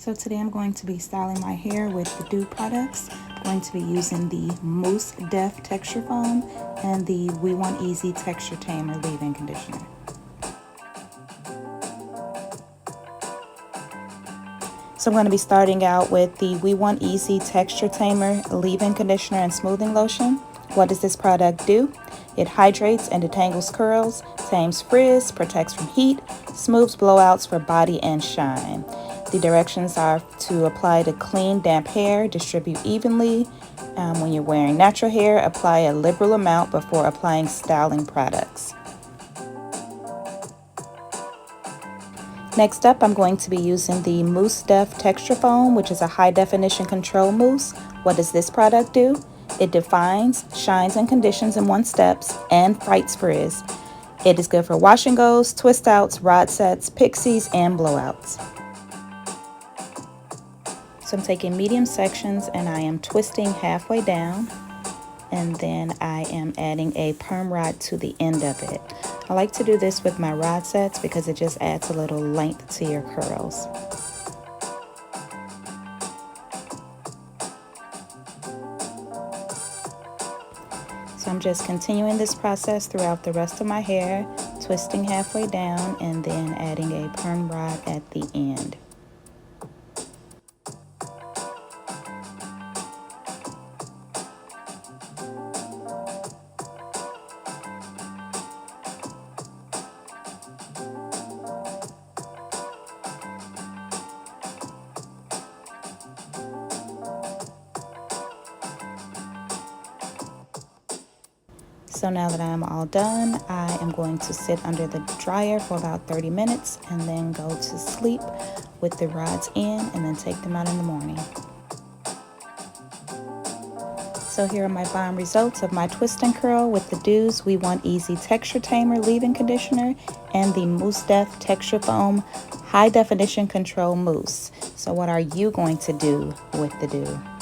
So today I'm going to be styling my hair with the Doux products. I'm going to be using the Mousse Def Texture Foam and the We Want Easy Texture Tamer leave-in conditioner. So I'm going to be starting out with the We Want Easy Texture Tamer leave-in conditioner and smoothing lotion. What does this product do? It hydrates and detangles curls, tames frizz, protects from heat, smooths blowouts for body and shine. The directions are to apply to clean, damp hair, distribute evenly. When you're wearing natural hair, apply a liberal amount before applying styling products. Next up, I'm going to be using the Mousse Def Texture Foam, which is a high definition control mousse. What does this product do? It defines, shines, and conditions in 1 steps and fights frizz. It is good for wash and goes, twist outs, rod sets, pixies, and blowouts. So I'm taking medium sections and I am twisting halfway down, and then I am adding a perm rod to the end of it. I like to do this with my rod sets because it just adds a little length to your curls. So I'm just continuing this process throughout the rest of my hair, twisting halfway down and then adding a perm rod at the end. So now that I'm all done, I am going to sit under the dryer for about 30 minutes and then go to sleep with the rods in and then take them out in the morning. So here are my bomb results of my twist and curl with the Doux We Want Easy Texture Tamer leave-in conditioner and the Mousse Def Texture Foam High Definition Control Mousse. So what are you going to do with the Doux?